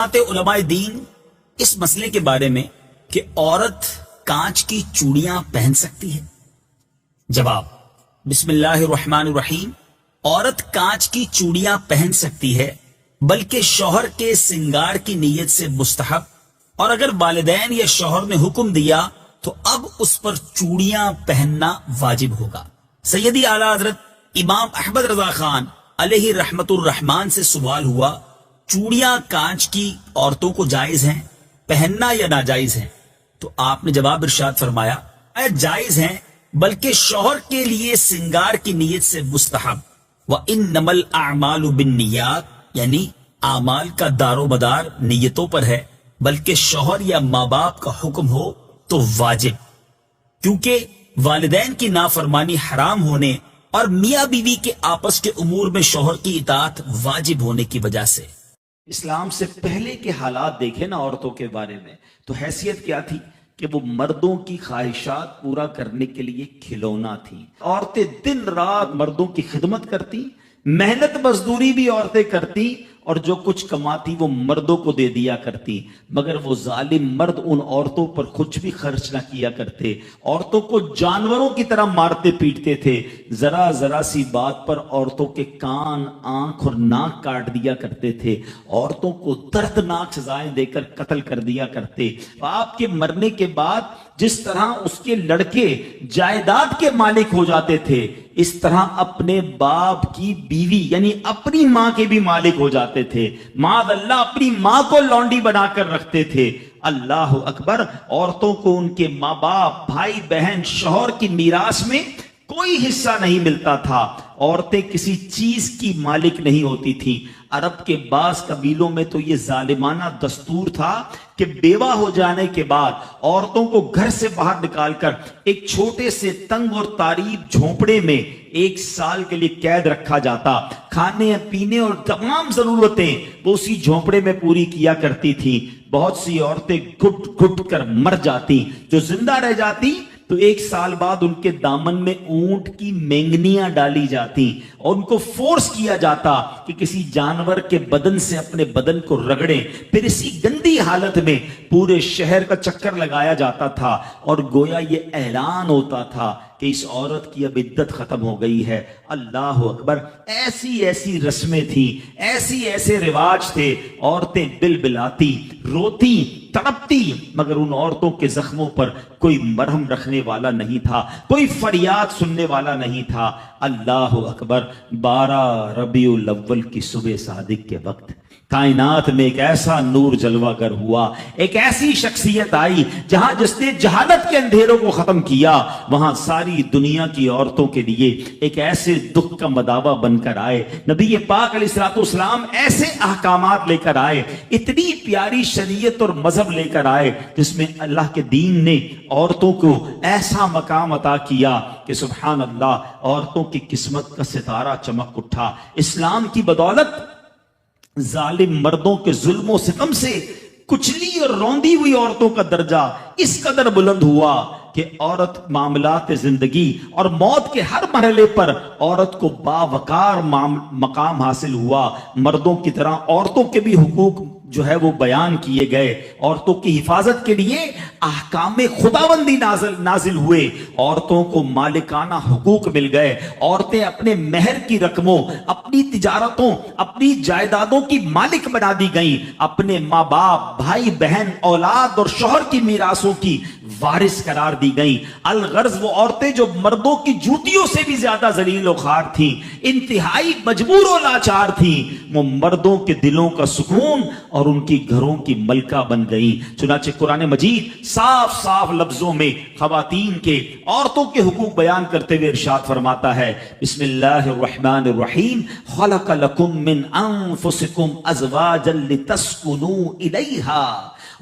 علماء دین اس مسئلے کے بارے میں کہ عورت کانچ کی چوڑیاں پہن سکتی ہے؟ جواب: بسم اللہ الرحمن الرحیم۔ عورت کانچ کی چوڑیاں پہن سکتی ہے، بلکہ شوہر کے سنگار کی نیت سے مستحب، اور اگر والدین یا شوہر نے حکم دیا تو اب اس پر چوڑیاں پہننا واجب ہوگا۔ سیدی اعلیٰ حضرت امام احمد رضا خان علیہ رحمت الرحمان سے سوال ہوا، چوڑیاں کانچ کی عورتوں کو جائز ہیں پہننا یا ناجائز ہیں؟ تو آپ نے جواب ارشاد فرمایا، جائز ہیں، بلکہ شوہر کے لیے سنگار کی نیت سے مستحب۔ وَإِنَّمَا الْأَعْمَالُ بِالنِّيَّاتِ، یعنی اعمال کا دار و مدار نیتوں پر ہے، بلکہ شوہر یا ماں باپ کا حکم ہو تو واجب، کیونکہ والدین کی نافرمانی حرام ہونے اور میاں بیوی کے آپس کے امور میں شوہر کی اطاعت واجب ہونے کی وجہ سے۔ اسلام سے پہلے کے حالات دیکھیں نا عورتوں کے بارے میں، تو حیثیت کیا تھی کہ وہ مردوں کی خواہشات پورا کرنے کے لیے کھلونا تھی۔ عورتیں دن رات مردوں کی خدمت کرتی، محنت مزدوری بھی عورتیں کرتی، اور جو کچھ کماتی وہ مردوں کو دے دیا کرتی، مگر وہ ظالم مرد ان عورتوں پر کچھ بھی خرچ نہ کیا کرتے، عورتوں کو جانوروں کی طرح مارتے پیٹتے تھے، ذرا ذرا سی بات پر عورتوں کے کان، آنکھ اور ناک کاٹ دیا کرتے تھے، عورتوں کو دردناک سزائیں دے کر قتل کر دیا کرتے۔ باپ کے مرنے کے بعد جس طرح اس کے لڑکے جائیداد کے مالک ہو جاتے تھے، اس طرح اپنے باپ کی بیوی یعنی اپنی ماں کے بھی مالک ہو جاتے تھے۔ معاذ اللہ، اپنی ماں کو لونڈی بنا کر رکھتے تھے۔ اللہ اکبر! عورتوں کو ان کے ماں باپ، بھائی بہن، شوہر کی میراث میں کوئی حصہ نہیں ملتا تھا۔ عورتیں کسی چیز کی مالک نہیں ہوتی تھی۔ عرب کے بعض قبیلوں میں تو یہ ظالمانہ دستور تھا کہ بیوہ ہو جانے کے بعد عورتوں کو گھر سے باہر نکال کر ایک چھوٹے سے تنگ اور تاریک جھونپڑے میں 1 سال کے لیے قید رکھا جاتا۔ کھانے پینے اور تمام ضرورتیں وہ اسی جھونپڑے میں پوری کیا کرتی تھی۔ بہت سی عورتیں گھٹ گھٹ کر مر جاتی، جو زندہ رہ جاتی تو 1 سال بعد ان کے دامن میں اونٹ کی مینگنیاں ڈالی جاتی اور ان کو فورس کیا جاتا کہ کسی جانور کے بدن سے اپنے بدن کو رگڑیں، پھر اسی گندی حالت میں پورے شہر کا چکر لگایا جاتا تھا اور گویا یہ اعلان ہوتا تھا کہ اس عورت کی اب عدت ختم ہو گئی ہے۔ اللہ اکبر! ایسی ایسی رسمیں تھیں، ایسے رواج تھے، عورتیں بلبلاتی، روتی، تڑپتی، مگر ان عورتوں کے زخموں پر کوئی مرہم رکھنے والا نہیں تھا، کوئی فریاد سننے والا نہیں تھا۔ اللہ اکبر! 12 ربیع الاول کی صبح صادق کے وقت کائنات میں ایک ایسا نور جلوہ گر ہوا، ایک ایسی شخصیت آئی جہاں جس نے جہالت کے اندھیروں کو ختم کیا، وہاں ساری دنیا کی عورتوں کے لیے ایک ایسے دکھ کا مداوا بن کر آئے۔ نبی پاک علیہ الصلوۃ والسلام ایسے احکامات لے کر آئے، اتنی پیاری شریعت اور مذہب لے کر آئے جس میں اللہ کے دین نے عورتوں کو ایسا مقام عطا کیا کہ سبحان اللہ، عورتوں کی قسمت کا ستارہ چمک اٹھا۔ اسلام کی بدولت ظالم مردوں کے ظلم و ستم سے کچلی اور روندی ہوئی عورتوں کا درجہ اس قدر بلند ہوا کہ عورت معاملات زندگی اور موت کے ہر مرحلے پر عورت کو باوقار مقام حاصل ہوا۔ مردوں کی طرح عورتوں کے بھی حقوق جو ہے وہ بیان کیے گئے، عورتوں کی حفاظت کے لیے احکام خداوندی نازل ہوئے، عورتوں کو مالکانہ حقوق مل گئے، عورتیں اپنے مہر کی رقموں، اپنی تجارتوں، اپنی جائیدادوں کی مالک بنا دی گئیں، اپنے ماں باپ، بھائی بہن، اولاد اور شوہر کی میراثوں کی وارث قرار دی گئیں۔ الغرض وہ عورتیں جو مردوں کی جوتیوں سے بھی زیادہ ذلیل و خوار تھیں، انتہائی مجبور و لاچار تھیں، وہ مردوں کے دلوں کا سکون اور ان کی گھروں کی ملکہ بن گئیں۔ چنانچہ قرآن مجید صاف صاف لفظوں میں خواتین کے، عورتوں کے حقوق بیان کرتے ہوئے ارشاد فرماتا ہے، بسم اللہ الرحمن الرحیم، خلق لکم من انفسکم ازواجا لتسکنوا الیہا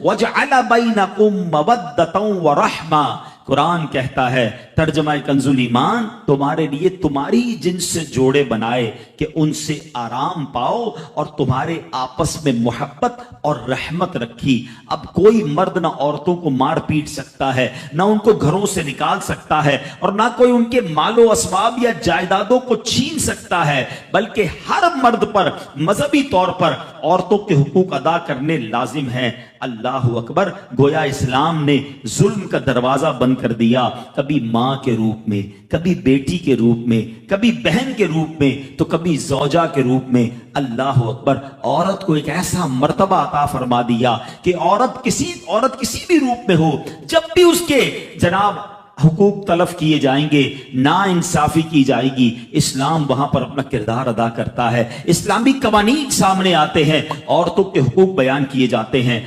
وَجَعَلَ بَيْنَكُمْ مَوَدَّةً وَرَحْمَةً۔ قرآن کہتا ہے ترجمہ کنزُل ایمان تمہارے لیے تمہاری جنس سے جوڑے بنائے کہ ان سے آرام پاؤ اور تمہارے آپس میں محبت اور رحمت رکھی. اب کوئی مرد نہ عورتوں کو مار پیٹ سکتا ہے، نہ ان کو گھروں سے نکال سکتا ہے، اور نہ کوئی ان کے مال و اسباب یا جائیدادوں کو چھین سکتا ہے، بلکہ ہر مرد پر مذہبی طور پر عورتوں کے حقوق ادا کرنے لازم ہیں. اللہ اکبر. گویا اسلام نے ظلم کا دروازہ بند کر دیا، کبھی ماں کے روپ میں، کبھی بیٹی کے روپ میں، کبھی بہن کے روپ میں، تو کبھی زوجہ کے روپ میں. اللہ اکبر. عورت کو ایک ایسا مرتبہ عطا فرما دیا کہ عورت کسی بھی روپ میں ہو، جب بھی اس کے جناب حقوق تلف کیے جائیں گے، نا انصافی کی جائے گی، اسلام وہاں پر اپنا کردار ادا کرتا ہے. اسلامی قوانین سامنے آتے ہیں، عورتوں کے حقوق بیان کیے جاتے ہیں.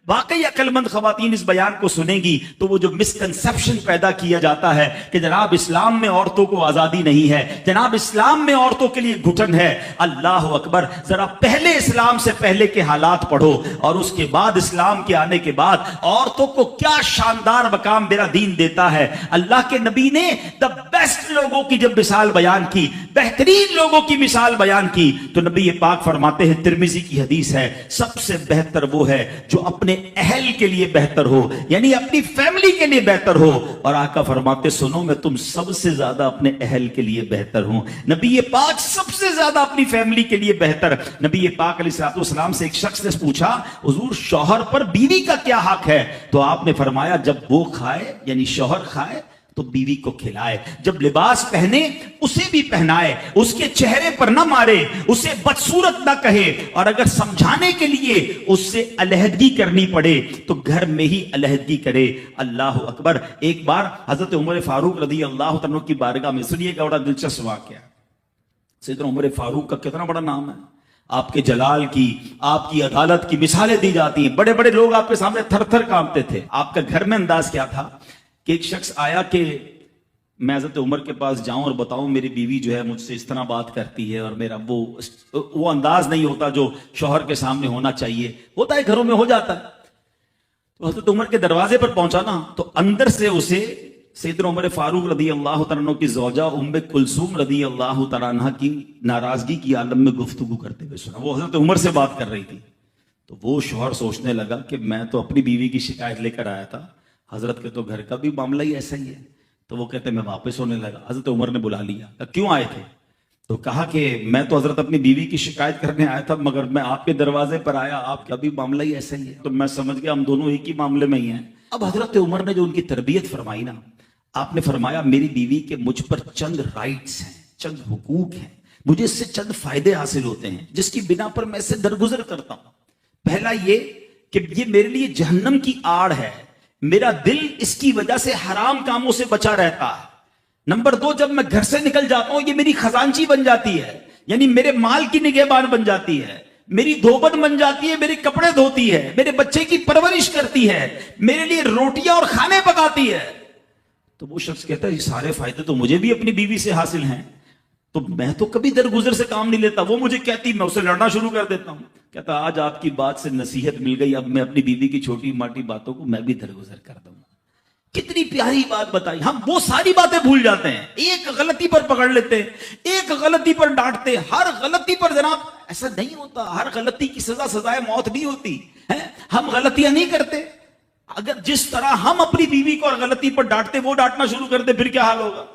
واقعی عقل مند خواتین اس بیان کو سنیں گی تو وہ جو مسکنسپشن پیدا کیا جاتا ہے کہ جناب اسلام میں عورتوں کو آزادی نہیں ہے، جناب اسلام میں عورتوں کے لیے گھٹن ہے. اللہ اکبر. ذرا پہلے اسلام سے پہلے کے حالات پڑھو اور اس کے بعد اسلام کے آنے کے بعد عورتوں کو کیا شاندار مقام میرا دین دیتا ہے. اللہ کے نبی نے دا بیسٹ لوگوں کی جب مثال بیان کی، بہترین لوگوں کی مثال بیان کی، تو نبی پاک فرماتے ہیں، ترمذی کی حدیث ہے، سب سے بہتر وہ ہے جو اپنے اہل کے لیے بہتر ہو، یعنی اپنی فیملی کے لیے بہتر ہو. اور آقا فرماتے سنو میں تم سب سے زیادہ اپنے اہل کے لیے بہتر ہوں. نبی پاک سب سے زیادہ اپنی فیملی کے لیے بہتر. نبی پاک علیہ الصلوۃ والسلام سے ایک شخص نے پوچھا حضور شوہر پر بیوی کا کیا حق ہے؟ تو آپ نے فرمایا جب وہ کھائے یعنی شوہر کھائے تو بیوی کو کھلائے، جب لباس پہنے اسے بھی پہنائے، اس کے چہرے پر نہ مارے، اسے بدصورت نہ کہے، اور اگر سمجھانے کے لیے اس سے علیحدگی کرنی پڑے تو گھر میں ہی علیحدگی کرے. اللہ اکبر. ایک بار حضرت عمر فاروق رضی اللہ عنہ کی بارگاہ میں، سنیے گا بڑا دلچسپ واقعہ. سیدنا عمر فاروق کا کتنا بڑا نام ہے، آپ کے جلال کی، آپ کی عدالت کی مثالیں دی جاتی ہیں. بڑے بڑے لوگ آپ کے سامنے تھر تھر کانپتے تھے. آپ کا گھر میں انداز کیا تھا کہ ایک شخص آیا کہ میں حضرت عمر کے پاس جاؤں اور بتاؤں میری بیوی جو ہے مجھ سے اس طرح بات کرتی ہے، اور میرا وہ انداز نہیں ہوتا جو شوہر کے سامنے ہونا چاہیے. ہوتا ہے گھروں میں، ہو جاتا ہے. تو حضرت عمر کے دروازے پر پہنچا نا، تو اندر سے اسے سیدنا عمر فاروق رضی اللہ تعالیٰ عنہ کی زوجہ ام کلثوم رضی اللہ تعالیٰ عنہ کی ناراضگی کی عالم میں گفتگو کرتے ہوئے سنا. وہ حضرت عمر سے بات کر رہی تھی. تو وہ شوہر سوچنے لگا کہ میں تو اپنی بیوی کی شکایت لے کر آیا تھا، حضرت کے تو گھر کا بھی معاملہ ہی ایسا ہی ہے. تو وہ کہتے میں واپس ہونے لگا. حضرت عمر نے بلا لیا، کیوں آئے تھے؟ تو کہا کہ میں تو حضرت اپنی بیوی کی شکایت کرنے آیا تھا، مگر میں آپ کے دروازے پر آیا، آپ کا بھی معاملہ ہی ایسا ہی ہے، تو میں سمجھ گیا ہم دونوں ایک ہی معاملے میں ہی ہیں. اب حضرت عمر نے جو ان کی تربیت فرمائی نا، آپ نے فرمایا میری بیوی کے مجھ پر چند رائٹس ہیں، چند حقوق ہیں، مجھے اس سے چند فائدے حاصل ہوتے ہیں جس کی بنا پر میں اس سے درگزر کرتا ہوں. پہلا یہ کہ یہ میرے لیے جہنم کی آڑ ہے، میرا دل اس کی وجہ سے حرام کاموں سے بچا رہتا ہے. نمبر دو، جب میں گھر سے نکل جاتا ہوں یہ میری خزانچی بن جاتی ہے، یعنی میرے مال کی نگہبان بن جاتی ہے، میری دھوبن بن جاتی ہے، میرے کپڑے دھوتی ہے، میرے بچے کی پرورش کرتی ہے، میرے لیے روٹیاں اور کھانے پکاتی ہے. تو وہ شخص کہتا ہے یہ سارے فائدے تو مجھے بھی اپنی بیوی سے حاصل ہیں، تو میں تو کبھی درگزر سے کام نہیں لیتا. وہ مجھے کہتی میں اسے لڑنا شروع کر دیتا ہوں. کہتا آج آپ کی بات سے نصیحت مل گئی، اب میں اپنی بیوی کی چھوٹی ماٹی باتوں کو میں بھی درگزر کر دوں. کتنی پیاری بات بتائی. ہم وہ ساری باتیں بھول جاتے ہیں، ایک غلطی پر پکڑ لیتے ہیں، ایک غلطی پر ڈانٹتے. ہر غلطی پر جناب ایسا نہیں ہوتا، ہر غلطی کی سزا سزائے موت نہیں ہوتی ہے. ہم غلطیاں نہیں کرتے. اگر جس طرح ہم اپنی بیوی کو اور غلطی پر ڈانٹتے وہ ڈانٹنا شروع کر دے پھر کیا حال ہوگا.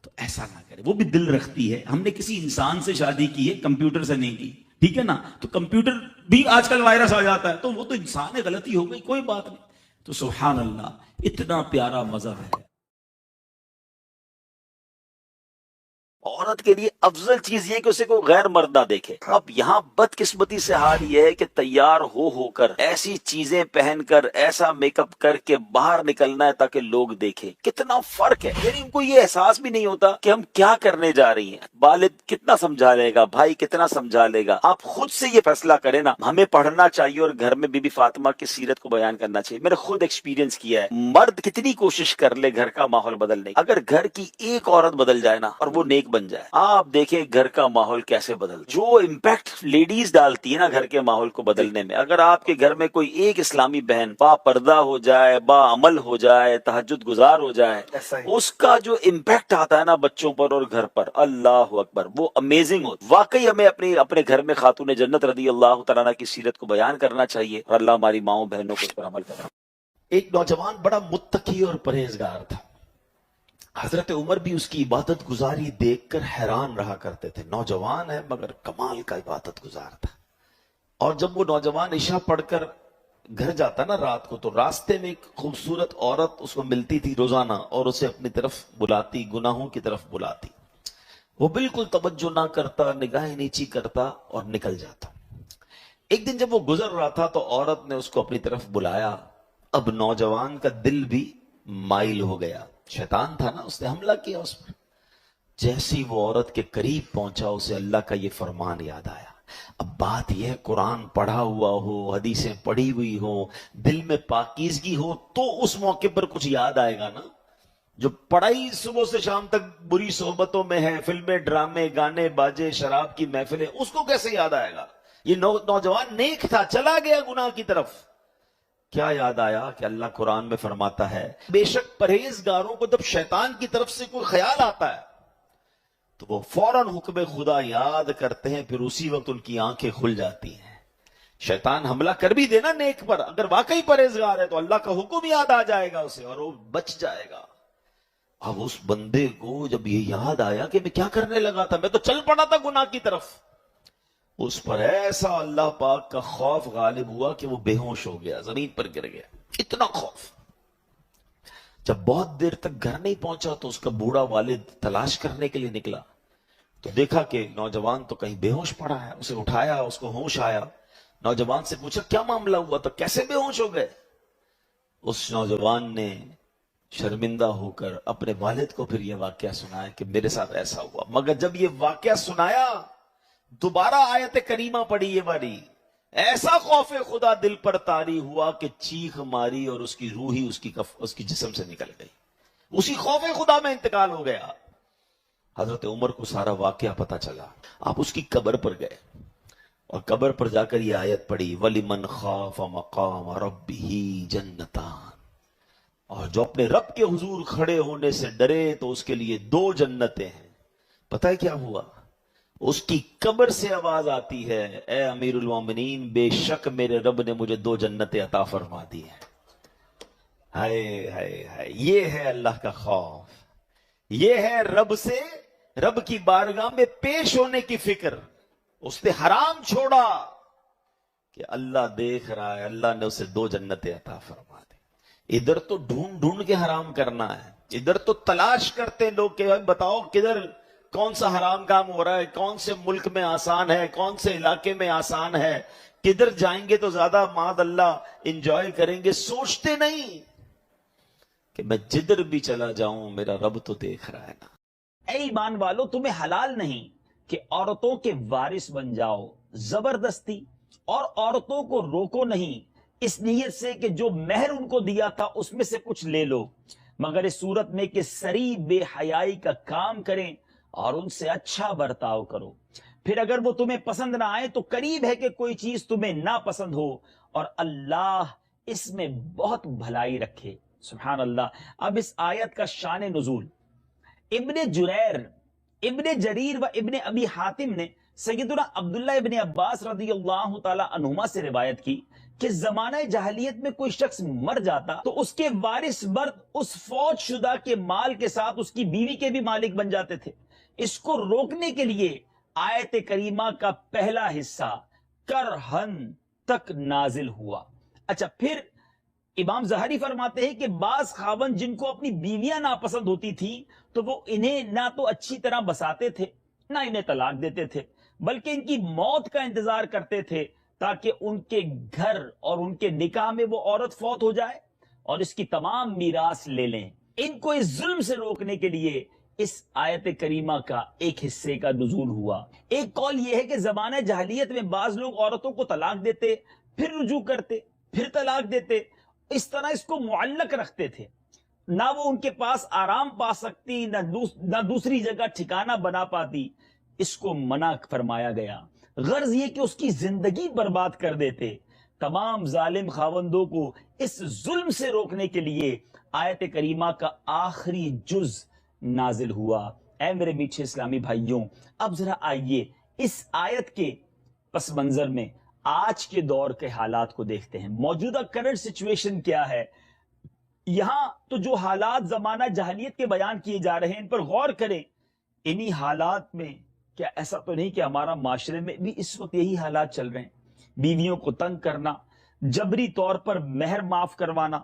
تو ایسا نہ کرے. وہ بھی دل رکھتی ہے. ہم نے کسی انسان سے شادی کی ہے، کمپیوٹر سے نہیں کی، ٹھیک ہے نا. تو کمپیوٹر بھی آج کل وائرس آ جاتا ہے، تو وہ تو انسان ہے، غلطی ہو گئی، کوئی بات نہیں. تو سبحان اللہ، اتنا پیارا مذہب ہے. عورت کے لیے افضل چیز یہ کہ اسے کوئی غیر مرد نہ دیکھے. اب یہاں بدقسمتی سے حال یہ ہے کہ تیار ہو کر ایسی چیزیں پہن کر ایسا میک اپ کر کے باہر نکلنا ہے تاکہ لوگ دیکھیں. کتنا فرق ہے. یعنی ان کو یہ احساس بھی نہیں ہوتا کہ ہم کیا کرنے جا رہی ہیں. والد کتنا سمجھا لے گا، بھائی کتنا سمجھا لے گا. آپ خود سے یہ فیصلہ کریں نا. ہمیں پڑھنا چاہیے اور گھر میں بی بی فاطمہ کی سیرت کو بیان کرنا چاہیے. میں نے خود ایکسپیرینس کیا ہے. مرد کتنی کوشش کر لے گھر کا ماحول بدلنے، اگر گھر کی ایک عورت بدل جائے نا اور وہ نیک بن جائے. آپ دیکھیں گھر کا ماحول کیسے بدل, جو امپیکٹ لیڈیز ڈالتی ہے نا گھر کے ماحول کو بدلنے میں. اگر آپ کے گھر میں کوئی ایک اسلامی بہن با پردہ ہو جائے, با عمل ہو جائے, تہجد گزار ہو جائے, اس کا جو امپیکٹ آتا ہے نا بچوں پر اور گھر پر, اللہ اکبر, وہ امیزنگ ہو. واقعی ہمیں اپنے گھر میں خاتون جنت رضی اللہ تعالیٰ عنہ کی سیرت کو بیان کرنا چاہیے, اور اللہ ہماری ماؤں بہنوں کو اس پر عمل کرنا. ایک نوجوان بڑا متقی اور پرہیزگار تھا. حضرت عمر بھی اس کی عبادت گزاری دیکھ کر حیران رہا کرتے تھے. نوجوان ہے مگر کمال کا عبادت گزار تھا. اور جب وہ نوجوان عشاء پڑھ کر گھر جاتا نا رات کو, تو راستے میں ایک خوبصورت عورت اس کو ملتی تھی روزانہ, اور اسے اپنی طرف بلاتی, گناہوں کی طرف بلاتی. وہ بالکل توجہ نہ کرتا, نگاہیں نیچی کرتا اور نکل جاتا. ایک دن جب وہ گزر رہا تھا تو عورت نے اس کو اپنی طرف بلایا. اب نوجوان کا دل بھی مائل ہو گیا. شیطان تھا نا, اس نے حملہ کیا اس پر. جیسی وہ عورت کے قریب پہنچا اسے اللہ کا یہ فرمان یاد آیا. اب بات یہ ہے, قرآن پڑھا ہوا ہو, حدیثیں پڑھی ہوئی ہو, دل میں پاکیزگی ہو, تو اس موقع پر کچھ یاد آئے گا نا. جو پڑھائی صبح سے شام تک بری صحبتوں میں ہے, فلمیں, ڈرامے, گانے باجے, شراب کی محفلیں, اس کو کیسے یاد آئے گا؟ یہ نوجوان نیک تھا, چلا گیا گناہ کی طرف. کیا یاد آیا کہ اللہ قرآن میں فرماتا ہے, بے شک پرہیزگاروں کو جب شیطان کی طرف سے کوئی خیال آتا ہے تو وہ فوراً حکم خدا یاد کرتے ہیں, پھر اسی وقت ان کی آنکھیں کھل جاتی ہیں. شیطان حملہ کر بھی دینا نیک پر, اگر واقعی پرہیزگار ہے تو اللہ کا حکم یاد آ جائے گا اسے اور وہ بچ جائے گا. اب اس بندے کو جب یہ یاد آیا کہ میں کیا کرنے لگا تھا, میں تو چل پڑا تھا گناہ کی طرف, اس پر ایسا اللہ پاک کا خوف غالب ہوا کہ وہ بے ہوش ہو گیا, زمین پر گر گیا. اتنا خوف. جب بہت دیر تک گھر نہیں پہنچا تو اس کا بوڑھا والد تلاش کرنے کے لیے نکلا, تو دیکھا کہ نوجوان تو کہیں بے ہوش پڑا ہے. اسے اٹھایا, اس کو ہوش آیا. نوجوان سے پوچھا کیا معاملہ ہوا تھا, کیسے بے ہوش ہو گئے؟ اس نوجوان نے شرمندہ ہو کر اپنے والد کو پھر یہ واقعہ سنایا کہ میرے ساتھ ایسا ہوا. مگر جب یہ واقعہ سنایا, دوبارہ آیت کریمہ پڑھی یہ والی, ایسا خوف خدا دل پر طاری ہوا کہ چیخ ماری اور اس کی روح ہی اس کی جسم سے نکل گئی. اسی خوف خدا میں انتقال ہو گیا. حضرت عمر کو سارا واقعہ پتا چلا. آپ اس کی قبر پر گئے اور قبر پر جا کر یہ آیت پڑھی, وَلِمَنْ خَافَ مَقَامَ رَبِّهِ جَنَّتَانِ, اور جو اپنے رب کے حضور کھڑے ہونے سے ڈرے تو اس کے لیے 2 جنتیں ہیں. پتہ ہے کیا ہوا؟ اس کی قبر سے آواز آتی ہے, اے امیر المومنین, بے شک میرے رب نے مجھے 2 جنتیں عطا فرما دی ہیں. ہائے ہائے ہائے, یہ ہے اللہ کا خوف, یہ ہے رب کی بارگاہ میں پیش ہونے کی فکر. اس نے حرام چھوڑا کہ اللہ دیکھ رہا ہے, اللہ نے اسے 2 جنتیں عطا فرما دی. ادھر تو ڈھونڈ کے حرام کرنا ہے, ادھر تو تلاش کرتے لوگ کہ بتاؤ کدھر کون سا حرام کام ہو رہا ہے, کون سے ملک میں آسان ہے, کون سے علاقے میں آسان ہے, کدھر جائیں گے تو زیادہ معاذ اللہ انجوائے کریں گے. سوچتے نہیں کہ میں جدھر بھی چلا جاؤں میرا رب تو دیکھ رہا ہے نا. اے ایمان والو, تمہیں حلال نہیں کہ عورتوں کے وارث بن جاؤ زبردستی, اور عورتوں کو روکو نہیں اس نیت سے کہ جو مہر ان کو دیا تھا اس میں سے کچھ لے لو, مگر اس صورت میں کہ سری بے حیائی کا کام کریں اور ان سے اچھا برتاؤ کرو. پھر اگر وہ تمہیں پسند نہ آئے تو قریب ہے کہ کوئی چیز تمہیں نہ پسند ہو, اور اللہ اس میں بہت بھلائی رکھے. سبحان اللہ. اب اس آیت کا شان نزول, ابن جریر و ابن ابی حاتم نے سیدنا عبداللہ ابن عباس رضی اللہ تعالی عنہما سے روایت کی کہ زمانہ جاہلیت میں کوئی شخص مر جاتا تو اس کے وارث مرد اس فوت شدہ کے مال کے ساتھ اس کی بیوی کے بھی مالک بن جاتے تھے. اس کو روکنے کے لیے آیت کریمہ کا پہلا حصہ کرہن تک نازل ہوا. اچھا, پھر امام زہری فرماتے ہیں کہ بعض خاوند جن کو اپنی بیویاں ناپسند ہوتی تھی تو وہ انہیں نہ تو اچھی طرح بساتے تھے نہ انہیں طلاق دیتے تھے, بلکہ ان کی موت کا انتظار کرتے تھے تاکہ ان کے گھر اور ان کے نکاح میں وہ عورت فوت ہو جائے اور اس کی تمام میراث لے لیں. ان کو اس ظلم سے روکنے کے لیے اس آیت کریمہ کا ایک حصے کا نزول ہوا. ایک قول یہ ہے کہ زمانہ جاہلیت میں بعض لوگ عورتوں کو طلاق دیتے, پھر رجوع کرتے, پھر طلاق دیتے, اس طرح اس کو معلق رکھتے تھے. نہ وہ ان کے پاس آرام پا سکتی، نہ دوسری جگہ ٹھکانہ بنا پاتی، اس کو منع فرمایا گیا۔ غرض یہ کہ اس کی زندگی برباد کر دیتے۔ تمام ظالم خاوندوں کو اس ظلم سے روکنے کے لیے آیت کریمہ کا آخری جز نازل ہوا۔ اے میرے میٹھے اسلامی بھائیوں، اب ذرا آئیے اس آیت کے پس منظر میں آج کے دور کے حالات کو دیکھتے ہیں۔ موجودہ کرنٹ سچویشن کیا ہے؟ یہاں تو جو حالات زمانہ جاہلیت کے بیان کیے جا رہے ہیں، ان پر غور کریں۔ انہی حالات میں کیا ایسا تو نہیں کہ ہمارا معاشرے میں بھی اس وقت یہی حالات چل رہے ہیں؟ بیویوں کو تنگ کرنا، جبری طور پر مہر معاف کروانا،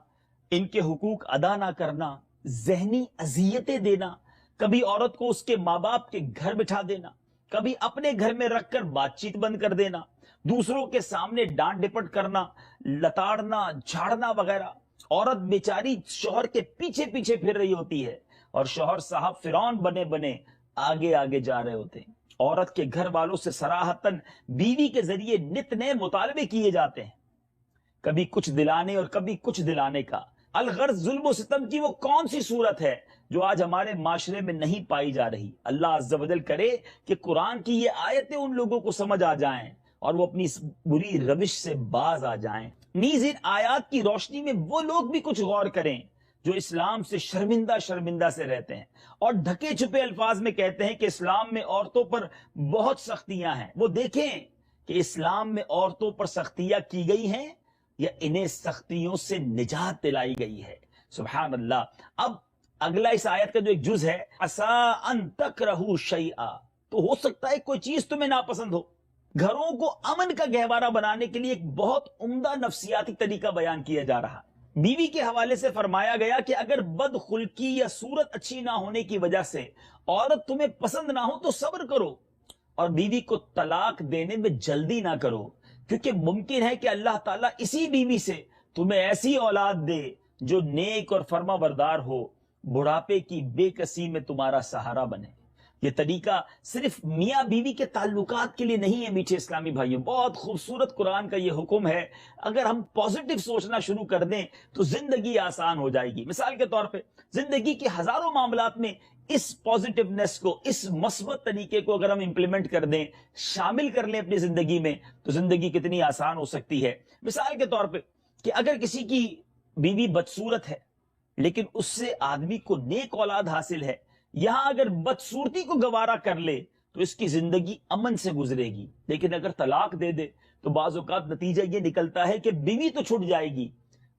ان کے حقوق ادا نہ کرنا، ذہنی اذیتیں دینا، کبھی عورت کو اس کے ماں باپ کے گھر بٹھا دینا، کبھی اپنے گھر میں رکھ کر بات چیت بند کر دینا، دوسروں کے سامنے ڈانٹ ڈپٹ کرنا، لتاڑنا، جھاڑنا وغیرہ۔ عورت بیچاری شوہر کے پیچھے پیچھے پھر رہی ہوتی ہے اور شوہر صاحب فرعون بنے بنے آگے آگے جا رہے ہوتے ہیں۔ عورت کے گھر والوں سے صراحتاً بیوی کے ذریعے نت نئے مطالبے کیے جاتے ہیں، کبھی کچھ دلانے اور کبھی کچھ دلانے کا۔ الغرض ظلم و ستم کی وہ کون سی صورت ہے جو آج ہمارے معاشرے میں نہیں پائی جا رہی؟ اللہ عز و جل کرے کہ قرآن کی یہ آیتیں ان لوگوں کو سمجھ آ جائیں اور وہ اپنی اس بری روش سے باز آ جائیں۔ نیز ان آیات کی روشنی میں وہ لوگ بھی کچھ غور کریں جو اسلام سے شرمندہ سے رہتے ہیں اور ڈھکے چھپے الفاظ میں کہتے ہیں کہ اسلام میں عورتوں پر بہت سختیاں ہیں۔ وہ دیکھیں کہ اسلام میں عورتوں پر سختیاں کی گئی ہیں یا انہیں سختیوں سے نجات دلائی گئی ہے۔ سبحان اللہ۔ اب اگلا اس آیت کا جو ایک جز ہے، عَسَىٰ أَن تَكْرَهُوا شَيْئًا، تو ہو سکتا ہے کوئی چیز تمہیں ناپسند ہو۔ گھروں کو امن کا گہوارہ بنانے کے لیے ایک بہت عمدہ نفسیاتی طریقہ بیان کیا جا رہا۔ بیوی کے حوالے سے فرمایا گیا کہ اگر بد خلقی یا صورت اچھی نہ ہونے کی وجہ سے عورت تمہیں پسند نہ ہو تو صبر کرو اور بیوی کو طلاق دینے میں جلدی نہ کرو، کیونکہ ممکن ہے کہ اللہ تعالیٰ اسی بیوی سے تمہیں ایسی اولاد دے جو نیک اور فرما بردار ہو، بڑھاپے کی بے کسی میں تمہارا سہارا بنے۔ یہ طریقہ صرف میاں بیوی کے تعلقات کے لیے نہیں ہے میٹھے اسلامی بھائیوں، بہت خوبصورت قرآن کا یہ حکم ہے۔ اگر ہم پازیٹیو سوچنا شروع کر دیں تو زندگی آسان ہو جائے گی۔ مثال کے طور پہ زندگی کے ہزاروں معاملات میں اس پازیٹیونیس کو، اس مثبت طریقے کو اگر ہم امپلیمنٹ کر دیں، شامل کر لیں اپنی زندگی میں، تو زندگی کتنی آسان ہو سکتی ہے۔ مثال کے طور پہ کہ اگر کسی کی بیوی بدصورت ہے لیکن اس سے آدمی کو نیک اولاد حاصل ہے، یہاں اگر بدصورتی کو گوارا کر لے تو اس کی زندگی امن سے گزرے گی، لیکن اگر طلاق دے دے تو بعض اوقات نتیجہ یہ نکلتا ہے کہ بیوی تو چھوٹ جائے گی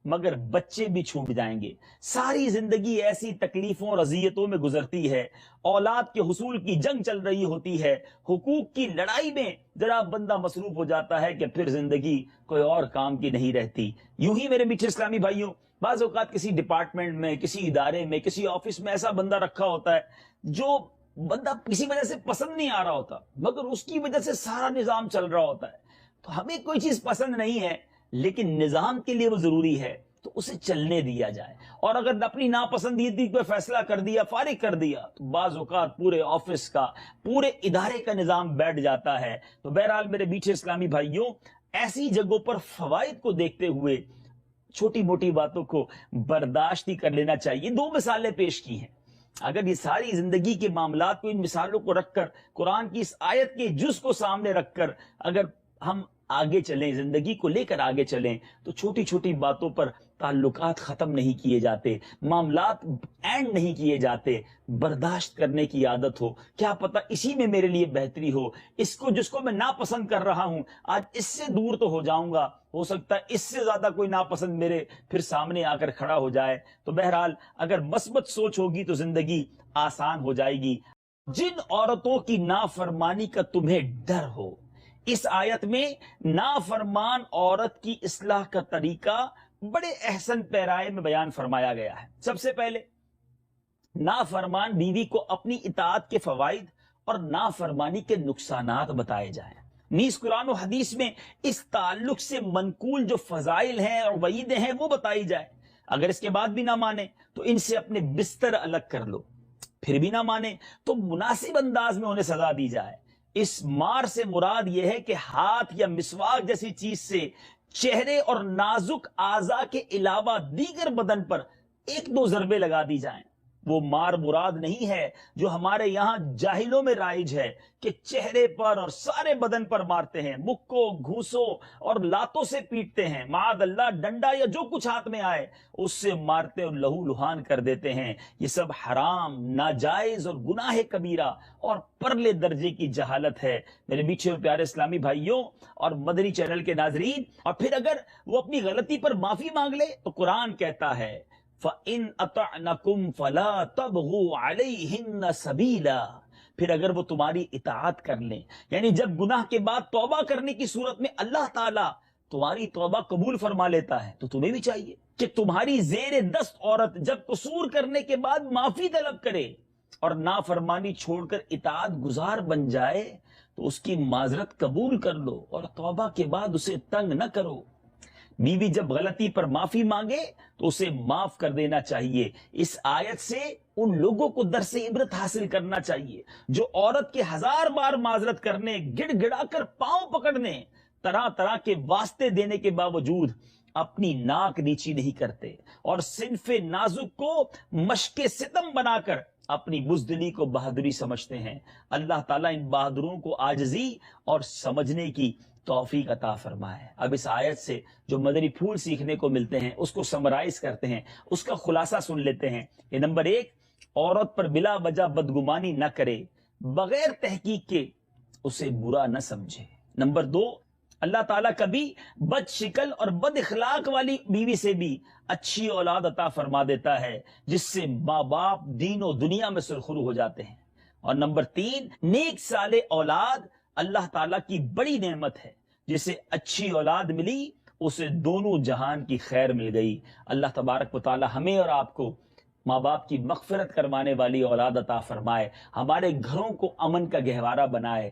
مگر بچے بھی چھوٹ جائیں گے۔ ساری زندگی ایسی تکلیفوں اور اذیتوں میں گزرتی ہے، اولاد کے حصول کی جنگ چل رہی ہوتی ہے، حقوق کی لڑائی میں ذرا بندہ مصروف ہو جاتا ہے کہ پھر زندگی کوئی اور کام کی نہیں رہتی۔ یوں ہی میرے میٹھے اسلامی بھائیوں، بعض اوقات کسی ڈپارٹمنٹ میں، کسی ادارے میں، کسی آفس میں ایسا بندہ رکھا ہوتا ہے جو بندہ کسی وجہ سے پسند نہیں آ رہا ہوتا مگر اس کی وجہ سے سارا نظام چل رہا ہوتا ہے۔ تو ہمیں کوئی چیز پسند نہیں ہے لیکن نظام کے لیے وہ ضروری ہے تو اسے چلنے دیا جائے، اور اگر اپنی ناپسندیدگی کو فیصلہ کر دیا، فارغ کر دیا، تو بعض اوقات پورے آفس کا، پورے ادارے کا نظام بیٹھ جاتا ہے۔ تو بہرحال میرے میٹھے اسلامی بھائیوں، ایسی جگہوں پر فوائد کو دیکھتے ہوئے چھوٹی موٹی باتوں کو برداشت ہی کر لینا چاہیے۔ دو مثالیں پیش کی ہیں، اگر یہ ساری زندگی کے معاملات کو ان مثالوں کو رکھ کر، قرآن کی اس آیت کے جز کو سامنے رکھ کر اگر ہم آگے چلیں، زندگی کو لے کر آگے چلیں، تو چھوٹی چھوٹی باتوں پر تعلقات ختم نہیں کیے جاتے، معاملات اینڈ نہیں کیے جاتے۔ برداشت کرنے کی عادت ہو، کیا پتہ اسی میں میرے لیے بہتری ہو، اس کو جس کو میں ناپسند کر رہا ہوں آج اس سے دور تو ہو جاؤں گا، ہو سکتا ہے اس سے زیادہ کوئی ناپسند میرے پھر سامنے آ کر کھڑا ہو جائے۔ تو بہرحال اگر مثبت سوچ ہوگی تو زندگی آسان ہو جائے گی۔ جن عورتوں کی نافرمانی کا تمہیں ڈر ہو، اس آیت میں نافرمان عورت کی اصلاح کا طریقہ بڑے احسن پیرائے میں بیان فرمایا گیا ہے۔ سب سے پہلے نافرمان بیوی کو اپنی اطاعت کے فوائد اور نافرمانی کے نقصانات بتائے جائیں۔ نیز قرآن و حدیث میں اس تعلق سے منقول جو فضائل ہیں اور وعیدیں ہیں وہ بتائی جائیں۔ اگر اس کے بعد بھی نہ مانے تو ان سے اپنے بستر الگ کر لو، پھر بھی نہ مانے تو مناسب انداز میں انہیں سزا دی جائے۔ اس مار سے مراد یہ ہے کہ ہاتھ یا مسواک جیسی چیز سے چہرے اور نازک اعضاء کے علاوہ دیگر بدن پر ایک دو ضربے لگا دی جائیں. وہ مار مراد نہیں ہے جو ہمارے یہاں جاہلوں میں رائج ہے کہ چہرے پر اور سارے بدن پر مارتے ہیں, مکوں گھوسوں اور لاتوں سے پیٹتے ہیں, معاذ اللہ ڈنڈا یا جو کچھ ہاتھ میں آئے اس سے مارتے اور لہو لہان کر دیتے ہیں. یہ سب حرام, ناجائز اور گناہ کبیرہ اور پرلے درجے کی جہالت ہے. میرے میٹھے اور پیارے اسلامی بھائیوں اور مدنی چینل کے ناظرین, اور پھر اگر وہ اپنی غلطی پر معافی مانگ لے تو قرآن کہتا ہے فَإِنْ أَطَعْنَكُمْ فَلَا تَبْغُوا عَلَيْهِنَّ سَبِيلًا, پھر اگر وہ تمہاری اطاعت کر لیں, یعنی جب گناہ کے بعد توبہ کرنے کی صورت میں اللہ تعالیٰ تمہاری توبہ قبول فرما لیتا ہے تو تمہیں بھی چاہیے کہ تمہاری زیر دست عورت جب قصور کرنے کے بعد معافی طلب کرے اور نافرمانی چھوڑ کر اطاعت گزار بن جائے تو اس کی معذرت قبول کر لو اور توبہ کے بعد اسے تنگ نہ کرو. بیوی جب غلطی پر معافی مانگے تو اسے معاف کر دینا چاہیے. اس آیت سے ان لوگوں کو درس عبرت حاصل کرنا چاہیے جو عورت کے 1000 بار معذرت کرنے, گڑ گڑا کر پاؤں پکڑنے, طرح طرح کے واسطے دینے کے باوجود اپنی ناک نیچی نہیں کرتے اور صنف نازک کو مشق ستم بنا کر اپنی بزدلی کو بہادری سمجھتے ہیں. اللہ تعالیٰ ان بہادروں کو عاجزی اور سمجھنے کی توفیق عطا فرمائے. اب اس آیت سے جو مدنی پھول سیکھنے کو ملتے ہیں اس کو سمرائز کرتے ہیں, اس کا خلاصہ سن لیتے ہیں. یہ نمبر 1, عورت پر بلا وجہ بدگمانی نہ کرے, بغیر تحقیق کے اسے برا نہ سمجھے. نمبر 2, اللہ تعالیٰ کبھی بد شکل اور بد اخلاق والی بیوی سے بھی اچھی اولاد عطا فرما دیتا ہے جس سے ماں باپ دین و دنیا میں سرخرو ہو جاتے ہیں. اور نمبر 3, نیک صالح اولاد اللہ تعالیٰ کی بڑی نعمت ہے. جسے اچھی اولاد ملی اسے دونوں جہان کی خیر مل گئی. اللہ تبارک و تعالیٰ ہمیں اور آپ کو ماں باپ کی مغفرت کروانے والی اولاد عطا فرمائے, ہمارے گھروں کو امن کا گہوارہ بنائے.